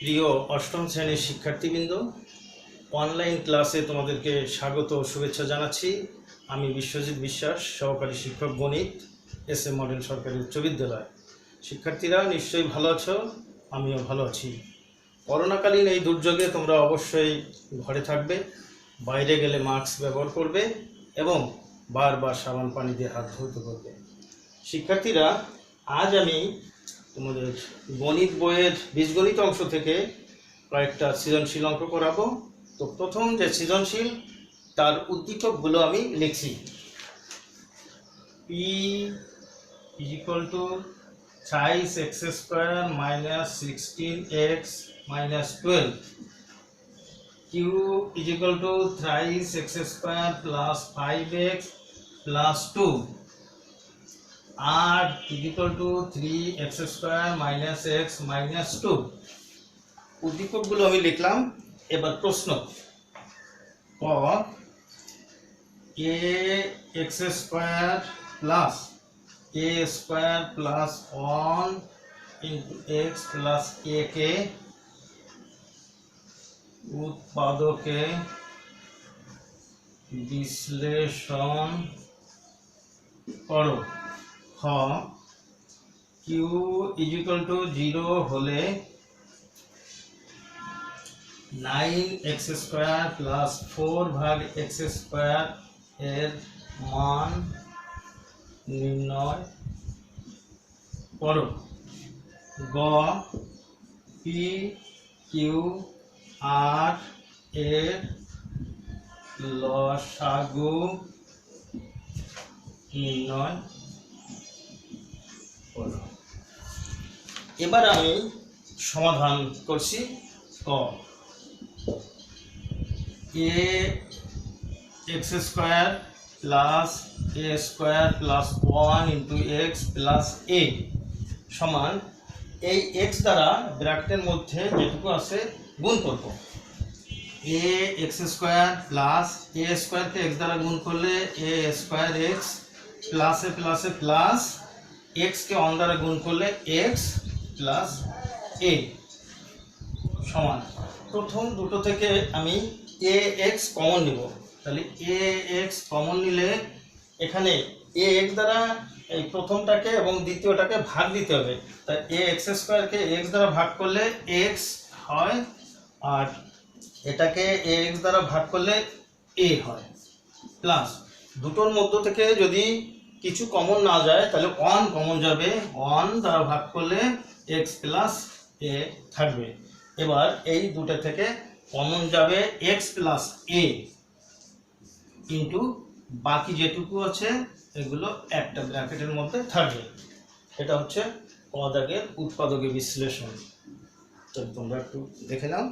প্রিয় অষ্টম শ্রেণীর শিক্ষার্থীবৃন্দ, অনলাইন ক্লাসে তোমাদেরকে স্বাগত ও শুভেচ্ছা জানাচ্ছি। আমি বিশ্বজিৎ বিশ্বাস, সহকারী শিক্ষক গণিত, এস.এ. মডেল সরকারি উচ্চ বিদ্যালয়। শিক্ষার্থীরা নিশ্চয়ই ভালো আছো, আমিও ভালো আছি। করোনাকালীন এই দুর্যোগে তোমরা অবশ্যই ঘরে থাকবে, বাইরে গেলে মাস্ক ব্যবহার করবে এবং বারবার সাবান পানি দিয়ে হাত ধুতে করবে। শিক্ষার্থীরা, আজ আমি তোমাদের গণিত বইয়ের বীজগণিত অংশ থেকে কয়েকটা সৃজনশীল অঙ্ক করাবো। তো প্রথম যে সৃজনশীল, তার উদ্দীপকগুলো আমি লিখছি। p is equal to thrice x square minus 16x minus 12, q is equal to thrice x square plus 5x plus 2, r is equal to 3x square minus x minus 2। উদ্দীপকগুলো আমি লিখলাম। এবার প্রশ্ন, ক ax square plus a square plus 1 into x plus a কে উৎপাদকে বিশ্লেষণ করো। খ q is equal to 0 হলে 9x square plus 4 ভাগ x square এর মান নির্ণয় করো। গ p q r এর লসাগু নির্ণয় করো। এবার আমি সমাধান করছি। ক ax square plus a square plus 1 into x plus a সমান এই x দ্বারা ব্র্যাকেটের মধ্যে যেটুকু আছে গুণ করব। ax square plus a square K x দ্বারা গুণ করলে a square x plus a plus a plus x কে 1 দ্বারা গুণ করলে x plus a সমান। প্রথম দুটো থেকে আমি ax কমন নিব। তাহলে ax কমন নিলে এখানে ax দ্বারা এই প্রথমটাকে এবং দ্বিতীয়টাকে ভাগ দিতে হবে। তাই ax স্কয়ারকে x দ্বারা ভাগ করলে x হয়, আর এটাকে ax দ্বারা ভাগ করলে a হয়, প্লাস দুটোর মধ্য থেকে যদি কিছু কমন না যায় তাহলে 1 কমন যাবে, 1 দ্বারা ভাগ করলে x প্লাস a থাকবে। এবার এই দুটো থেকে কমন যাবে x প্লাস a ইন্টু বাকি যেটুকু আছে এগুলো একটা ব্র্যাকেটের মধ্যে থাকবে। এটা হচ্ছে ক দাগের উৎপাদকে বিশ্লেষণ। তো তোমরা একটু দেখে নাও।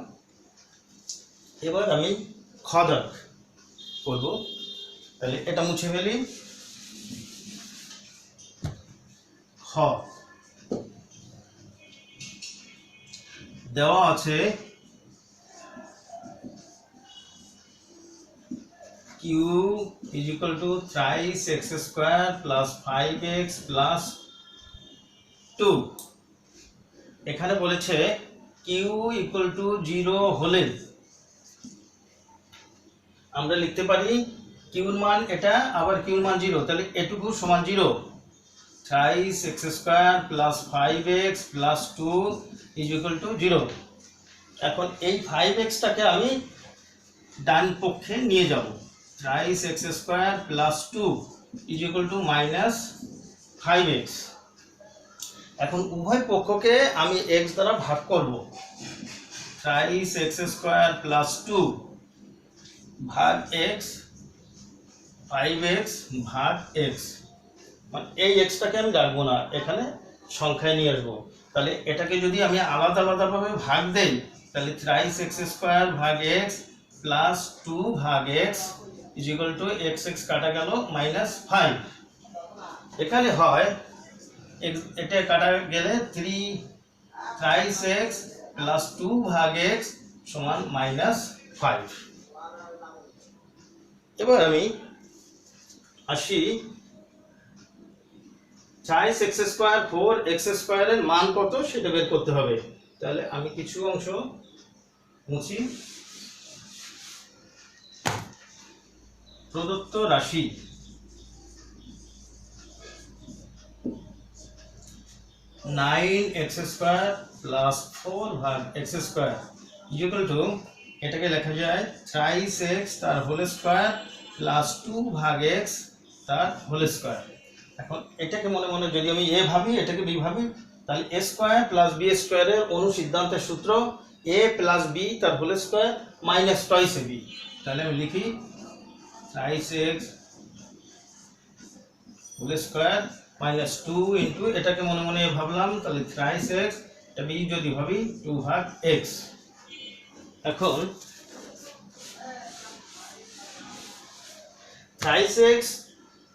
এবার আমি খ দাগ করব। তাহলে এটা মুছে ফেলি। খ দেওয়া আছে q is equal to thrice x square plus 5x plus 2। এখানে বলেছে q equal to 0 হলে আমরা লিখতে পারি q এর মান এটা, আবার q এর মান 0, তাহলে এটুকু সমান 0। thrice x square plus 5x plus 2 is equal to 0। এখন এই 5x টাকে আমি ডান পক্ষে নিয়ে যাব। thrice x square plus 2 is equal to minus 5x। এখন উভয় পক্ষকে আমি x দ্বারা ভাগ করব। thrice x square plus 2 ভাগ x, 5x ভাগ x, মানে এই x টাকে আমি রাখবো না, এখানে সংখ্যায় নিয়ে আসবো। তাহলে এটাকে যদি আমি আলাদা আলাদাভাবে ভাগ দেই তাহলে thrice x square ভাগ x প্লাস 2 ভাগ x is equal to x কাটা গেল মাইনাস 5। এখানে হয় এটা কাটা গেলে 3 thrice x প্লাস 2 ভাগ x সমান মাইনাস 5। এবার আমি আসি thrice x square 4x square এর মান কত সেটা বের করতে হবে। তাহলে আমি কিছু অংশ মুছি। প্রদত্ত রাশি 9x² প্লাস 4 ভাগ x² ইকুয়াল টু, এটাকে লেখা যায় 3x তার হোল স্কয়ার প্লাস 2 ভাগ x তার হোল স্কয়ার। এখন এটাকে মনে মনে যদি আমি a ভাবি, এটাকে b ভাবি, তাহলে a স্কয়ার প্লাস b স্কয়ারের অনুসিদ্ধান্তের সূত্র a প্লাস b তার whole square minus twice b। তাহলে আমি লিখি 3x whole square minus 2 into, এটাকে মনে মনে ভাবলাম, তাহলে 3x, এটা b যদি ভাবি 2 ভাগ x। এখন 3x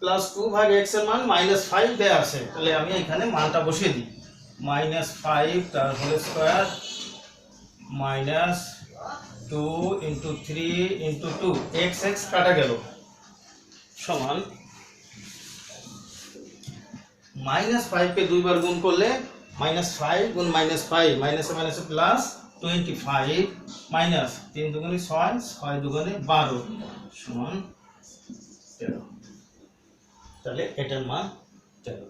প্লাস 2 ভাগ x এর মান -5 দেয়া আছে, তাহলে আমি এখানে মানটা বসিয়ে দিই। -5 তার whole square minus 2 into 3 into 2, x কাটা গেল, সমান -5 কে দুইবার গুণ করলে -5 গুণ -5, মাইনাসে মাইনাসে প্লাস 25 মাইনাস 3 দুগুণে 6, 6 দুগুণে 12 সমান 13। তাহলে এটার মান 13।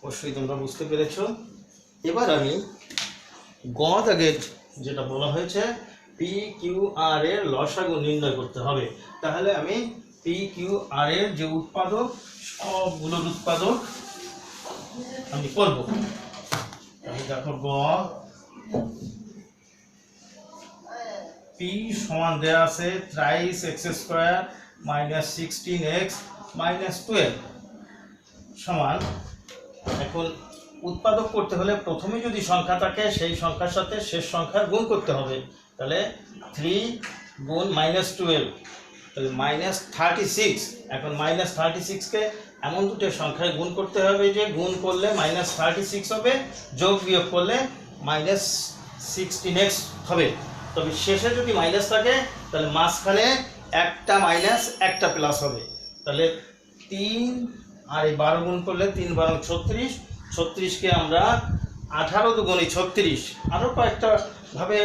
অবশ্যই তোমরা বুঝতে পেরেছো। এবার আমি গ দাগের যেটা বলা হয়েছে পি কিউ আর এর লসাগু নির্ণয় করতে হবে। তাহলে আমি পি কিউ আর এর যে উৎপাদক, সবগুলোর উৎপাদক আমি করব। আমি দেখো গ পি সমান দেয়া আছে 3x² মাইনাস 16x মাইনাস 12 সমান, এখন উৎপাদক করতে হলে প্রথমে যদি সংখ্যা থাকে সেই সংখ্যার সাথে শেষ সংখ্যার গুণ করতে হবে। তাহলে 3 গুণ -12, তাহলে -36। এখন -36 কে এমন দুটো সংখ্যায় গুণ করতে হবে যে গুণ করলে -36 হবে, যোগ বিয়োগ করলে -16x হবে। তবে শেষে যদি মাইনাস থাকে তাহলে মাঝখানে একটা মাইনাস একটা প্লাস হবে। তাহলে 3 আর 12 গুণ করলে 3 12 36, 36কে আমরা 18 দুগুণে 36, আরও কয়েকটা ভাবে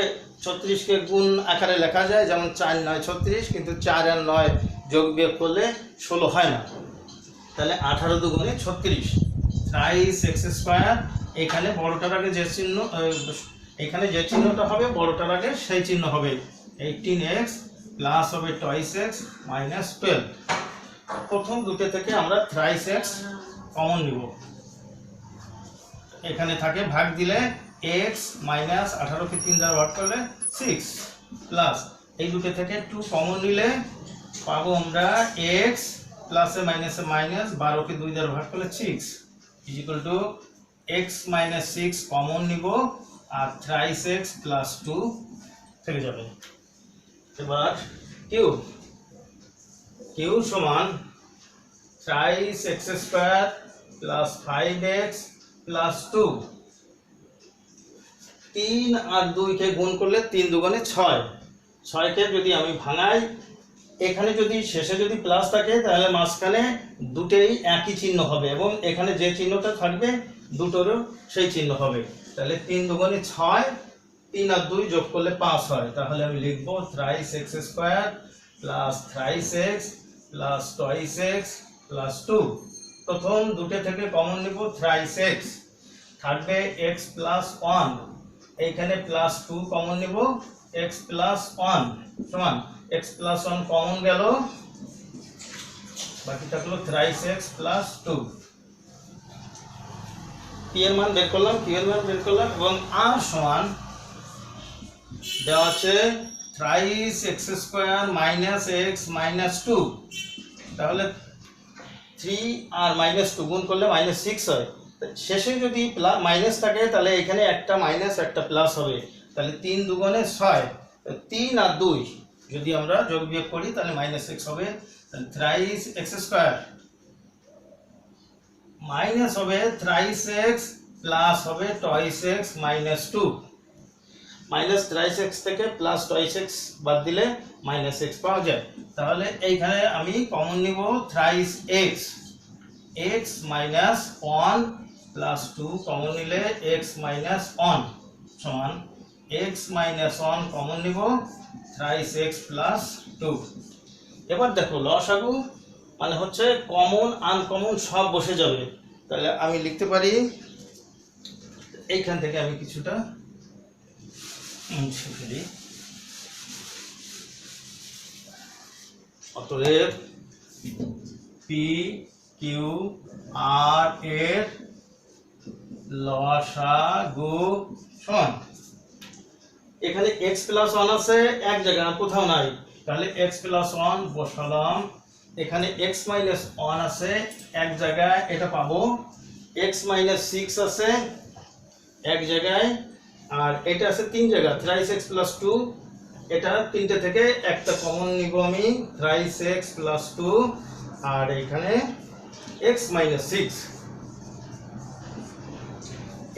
36কে গুণ আকারে লেখা যায়, যেমন 4 9 36, কিন্তু 4 আর 9 যোগ বিয়োগ করলে 16 হয় না। তাহলে 18 দুগুণে 36, 3x², এখানে বড়টার আগে যে চিহ্ন, এখানে যে চিহ্নটা হবে বড়টার আগে সেই চিহ্ন হবে 18x প্লাস হবে 2x মাইনাস 12। প্রথম দুটো থেকে আমরা 3x কমন নিব, এখানে থাকে ভাগ দিলে x মাইনাস 18কে 3 দ্বারা ভাগ করলে 6 প্লাস এই দুটো থেকে 2 কমন নিলে পাবো আমরা x প্লাসে মাইনাসে মাইনাস 12কে 2 দ্বারা ভাগ করলে 6 equal to x minus 6 common নিব আর 3x প্লাস 2 থেকে যাবে। এবার কিউ সমান 3x² প্লাস 5x প্লাস 2, 3 আর 2 কে গুণ করলে 3 দুগুণে 6, 6 কে যদি আমি ভাঙাই, এখানে যদি শেষে যদি প্লাস থাকে তাহলে মাঝখানে দুটেই একই চিহ্ন হবে এবং এখানে যে চিহ্নটা থাকবে দুটোরও সেই চিহ্ন হবে। তাহলে 3 দুগুণে 6, 3 আর 2 যোগ করলে 5 হয়। তাহলে আমি লিখব 3x² plus 3x plus 2x plus 2। প্রথম দুটো থেকে কমন নিব 3x, থাকবে x প্লাস 1, এইখানে প্লাস 2 কমন নিব, x প্লাস 1 সমান x প্লাস 1 কমন গেল, বাকি থাকলো 3x প্লাস 2। পি এর মান বের করলাম, কিউ এর মান বের করলাম এবং আর সমান দেওয়া আছে 3x² মাইনাস x মাইনাস 2। তাহলে 3 আর -2 গুণ করলে -6 হয়। শেষে যদি মাইনাস থাকে তাহলে এখানে একটা মাইনাস একটা প্লাস হবে। তাহলে 3 দুগুণে 6, 3 আর 2 যদি আমরা যোগ বিয়োগ করি তাহলে -6 হবে। তাহলে 3x² মাইনাস হবে 3x প্লাস হবে 2x মাইনাস 2। মাইনাস 3x থেকে প্লাস 2x বাদ দিলে -x পাওয়া যায়। তাহলে এইখানে আমি কমন নিব 3x, x minus 1 plus 2 common নিলে x মাইনাস 1 সমান x মাইনাস 1 কমন নিব থ্রাইস x প্লাস 2। এবার দেখো লসাগু মানে হচ্ছে কমন আনকমন সব বসে যাবে, তাহলে আমি লিখতে পারি এইখান থেকে আমি কিছুটা মুছে ফেলি। অতএব পি কিউ আর এর লসাগু সমান, এখানে x প্লাস 1 আছে এক জায়গায় কোথাও নাই, তাহলে x প্লাস 1 বসালাম। এখানে x মাইনাস 1 আছে এক জায়গায়, এটা পাবো। x মাইনাস 6 আছে এক জায়গায়, আর এটা আছে তিন জায়গা, থ্রাইস x প্লাস 2। এটা তিনটে থেকে একটা কমন নিব আমি, থ্রাইস x প্লাস 2, আর এখানে x মাইনাস 6।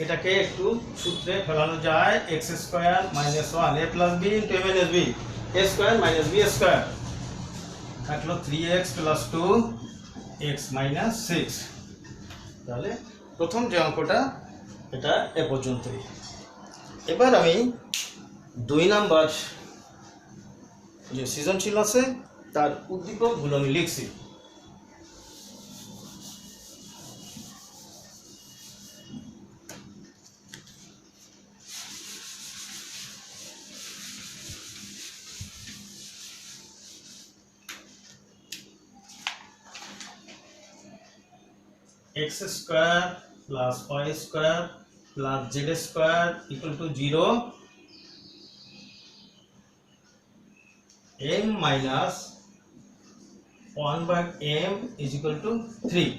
এটাকে একটু সূত্রে ফেলানো যায়, x square minus 1 a plus b into a minus b, a square minus b square থাকলো 3x প্লাস 2 x মাইনাস 6। তাহলে প্রথম যে অঙ্কটা এটা এ পর্যন্তই। এবার আমি 2 নাম্বার যে সৃজনশীল আছে তার উদ্দীপকগুলো আমি লিখছি। x square plus y square plus z square equal to 0, m minus 1 by m is equal to 3।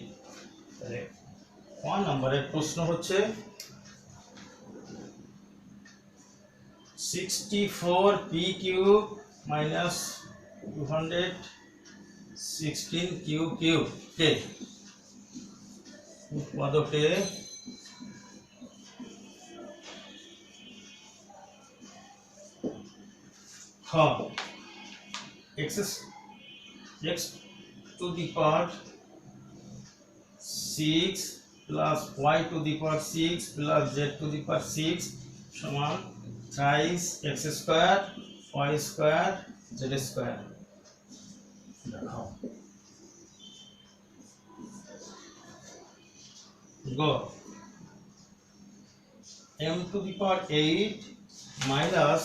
তাহলে 1 নম্বরের প্রশ্ন হচ্ছে 64 p cube minus 216 q cube কে উৎপাদকে x to the power 6 plus y to the power 6 plus z to the power 6 সমান thrice x square y square z square। দেখাও go m to the power 8 minus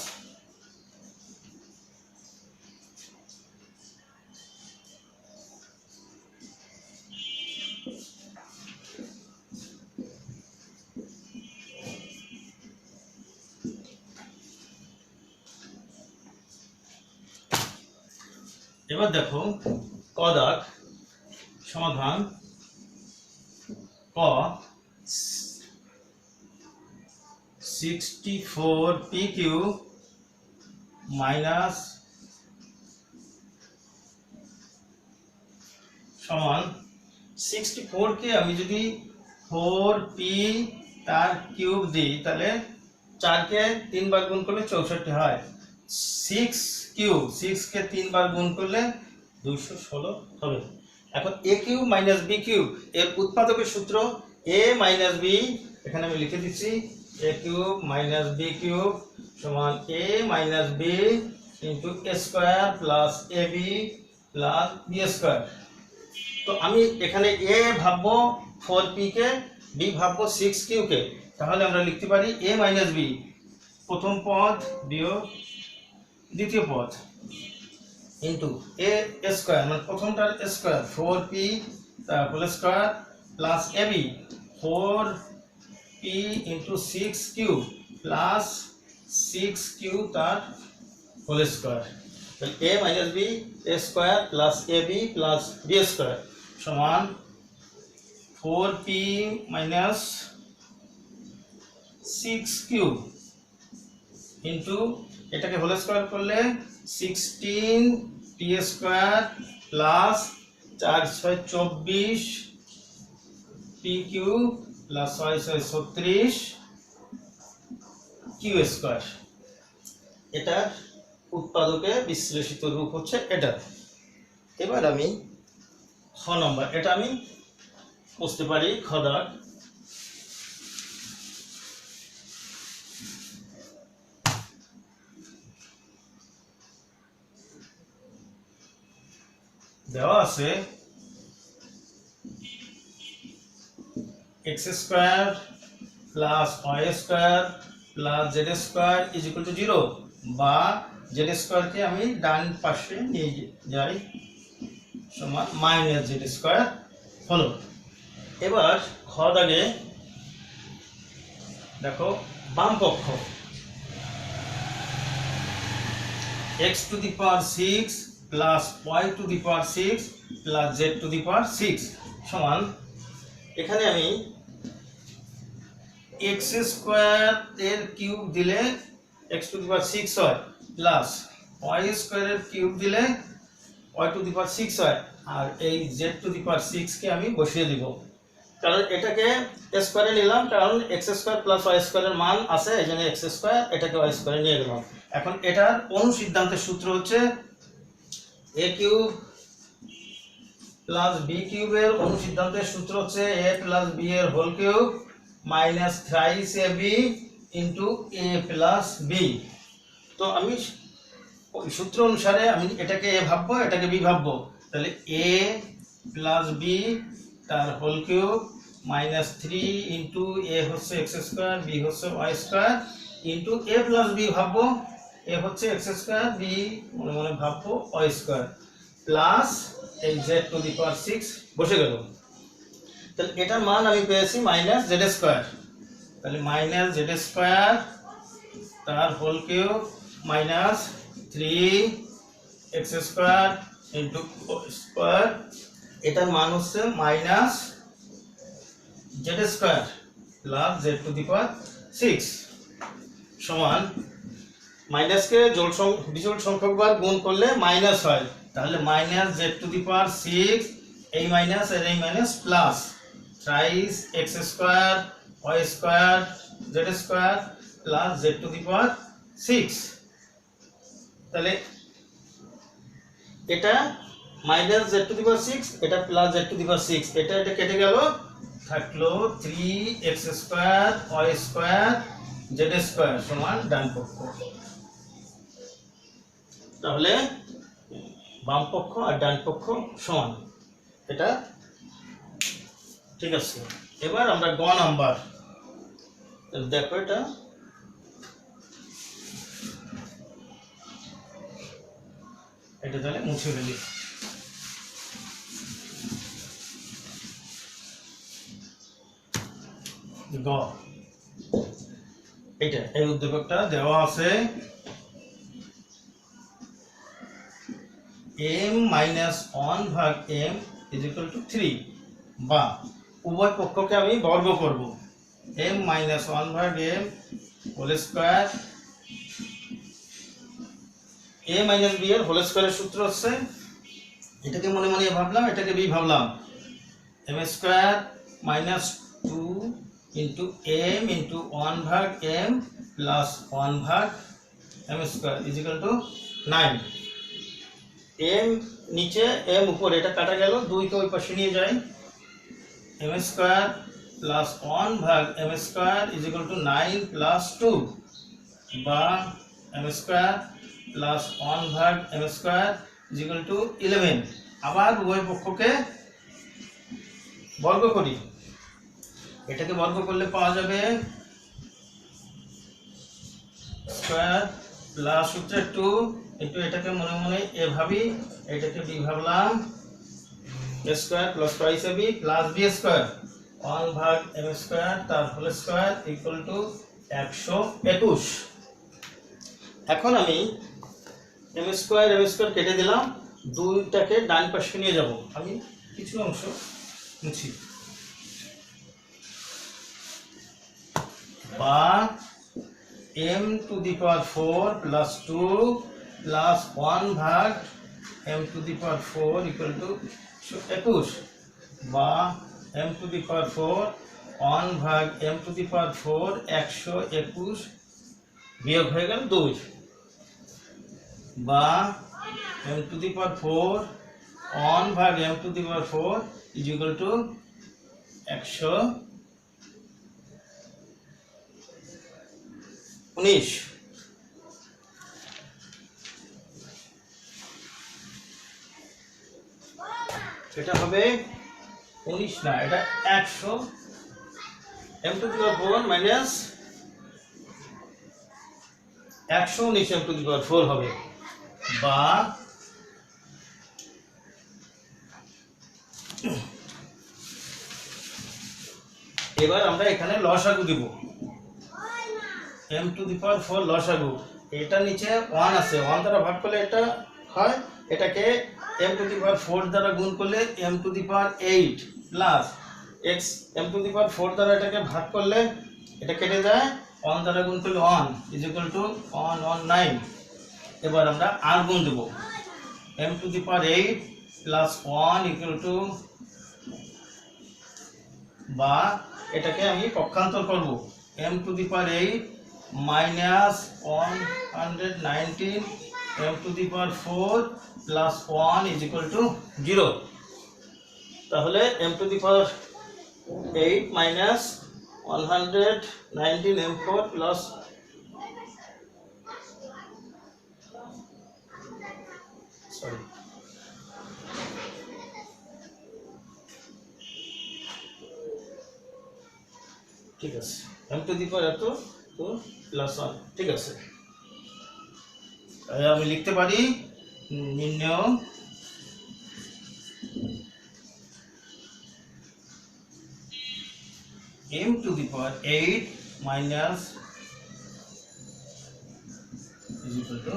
এবার দেখো ক দাগ সমাধান। ক 64 p Q minus সমান 64 কে আমি যদি 4p তার কিউব দিই তাহলে 4 কে 3 বার গুণ করলে 64 হয়। 6 কিউব 6 কে 3 বার গুণ করলে 216 হবে। এখন a cube minus b cube এর উৎপাদকের সূত্র a মাইনাস b, এখানে আমি লিখে দিচ্ছি a cube minus b cube সমান a minus b into a square plus ab plus b square. তো আমি এখানে a ভাববো 4p কে, b ভাববো 6q কে, তাহলে আমরা লিখতে পারি a মাইনাস b প্রথম পদ বিয়োগ দ্বিতীয় পদ ইনটু a স্কয়ার মানে প্রথমটার স্কয়ার 4p তার whole square plus ab 4p into 6q plus 6q তার হোল স্কয়ার। তাহলে a minus b a square plus ab plus b square সমান 4p মাইনাস 6q ইনটু এটাকে হোল স্কয়ার করলে 16p square plus 4 6 24 pq plus 6 6 36 q square. এটা উৎপাদকে বিশ্লেষিত রূপ হচ্ছে এটা। এবার আমি খ নম্বর এটা আমি বুঝতে পারি খ দাগ দেওয়া আছে x square plus y square plus z square is equal two 0, বা z স্কয়ারকে আমি ডান পাশে নিয়ে যাই সমান মাইনাস z স্কয়ার হলো। এবার খ দাগে দেখো বাম পক্ষ x to the power 6 plus y to the power 6 plus z to the power 6 সমান, এখানে আমি x স্কয়ার এর কিউব দিলে x টু দি পাওয়ার 6 হয়, প্লাস y স্কয়ার এর কিউব দিলে y টু দি পাওয়ার 6 হয়, আর এই z টু দি পাওয়ার 6 কে আমি বসিয়ে দিব, কারণ এটাকে স্কয়ারে নিলাম, কারণ x স্কয়ার প্লাস y স্কয়ারের মান আছে, এইজন্য x স্কয়ার এটাকে y স্কয়ারে নিয়ে গেলাম। এখন এটার অনুসিদ্ধান্তের সূত্র হচ্ছে a কিউব প্লাস b কিউবের অনুসিদ্ধান্তের সূত্র হচ্ছে a প্লাস b এর whole cube minus thrice ab into a plus b। তো আমি ওই সূত্র অনুসারে আমি এটাকে a ভাববো, এটাকে b ভাববো, তাহলে a প্লাস b তার whole cube minus 3 into a হচ্ছে x স্কয়ার, b হচ্ছে y square into a plus b ভাববো, a হচ্ছে x স্কয়ার, b মনে মনে ভাববো y স্কয়ার, প্লাস এই z টু দি পাওয়ার 6 বসে গেল। তাহলে এটার মান আমি পেয়েছি মাইনাস z স্কয়ার, তাহলে মাইনাস z স্কয়ার তার whole cube minus 3 x square into square, এটার মান হচ্ছে minus z square plus z to the power 6 সমান, মাইনাসকে বিজোড় সংখ্যকবার গুণ করলে মাইনাস হয়, তাহলে minus z to the power 6 এই মাইনাস আর এই minus plus thrice x square y square z square plus z to the power 6। তাহলে এটা minus z to the power 6, এটা plus z to the power 6, এটা কেটে গেল, থাকলো 3x square y square z square সমান ডান পক্ষ। তাহলে বাম পক্ষ আর ডান পক্ষ সমান, এটা ঠিক আছে। এবার আমরা গ নাম্বার দেখো, এটা তাহলে মুছে ফেলি। গ এটা এই উদ্দীপকটা দেওয়া আছে m মাইনাস 1 ভাগ m ইজ ইকুয়াল টু 3, বা উভয় পক্ষকে আমি বর্গ করব, m মাইনাস 1 ভাগ m whole square, a minus b এর হোল স্কয়ারের সূত্র হচ্ছে, এটাকে মনে মনে ভাবলাম, এটাকে b ভাবলাম, m square minus 2 into m into 1 ভাগ m প্লাস 1 ভাগ m square is equal two 9। m নিচে m উপরে, এটা কাটা গেল, 2 কে ওই পাশে নিয়ে যাই, m স্কয়ার প্লাস 1 ভাগ m square is equal two 9 plus 2, বা m স্কয়ার প্লাস 1 ভাগ m square is equal two 11। আবার উভয় পক্ষকে বর্গ করি, এটাকে বর্গ করলে পাওয়া যাবে স্কয়ার প্লাস সূত্রে 2 একটু, এটাকে মনে মনে এ ভাবি, এটাকে বি ভাবলাম, a square plus twice ab plus b square 1 ভাগ m স্কয়ার তার হোল স্কয়ার ইকুয়াল টু 121। এখন আমি m স্কয়ার কেটে দিলাম, দুইটাকে ডান পাশে নিয়ে যাব, আমি কিছু অংশ মুছি, বা m to the power 4 plus 2 plus 1 ভাগ m to the power 4 equal to 21, বা m টু দি পাওয়ার 4 1 ভাগ m টু দি পাওয়ার 4 121 বিয়োগ হয়ে গেল 2, বা m টু দি পাওয়ার 4 1 ভাগ m to the power 4 is equal to 119। এটা হবে 19 না, এটা 100 m to the power 4 minus 119 m to the power 4 হবে, বা এবার আমরা এখানে লসাগু দিব। m টু দি পাওয়ার 4 লসাগু, এটা নিচে 1 আছে, 1 দ্বারা ভাগ করলে এটা হয়, এটাকে m টু দি পাওয়ার 4 দ্বারা গুণ করলে m to the power 8 plus x m to the power 4 দ্বারা এটাকে ভাগ করলে এটা কেটে যায়, 1 দ্বারা গুণ করলে 1 ইজ ইকুয়াল টু 119। এবার আমরা আর গুণ দেব, m to the power 8 plus 1 equal to, বা এটাকে আমি পক্ষান্তর করব, m to the power 8 minus 119 m to the power 4 plus 1 is equal two 0। তাহলে m to the power 8 minus 119 m4 plus ঠিক আছে, m টু দি পাওয়ার এত তো প্লাস 1, ঠিক আছে। তাই আমি লিখতে পারি নির্ণয় m to the power 8 minus is equal two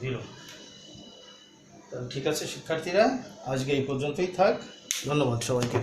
0। ঠিক আছে শিক্ষার্থীরা, আজকে এই পর্যন্তই থাক, ধন্যবাদ সবাইকে।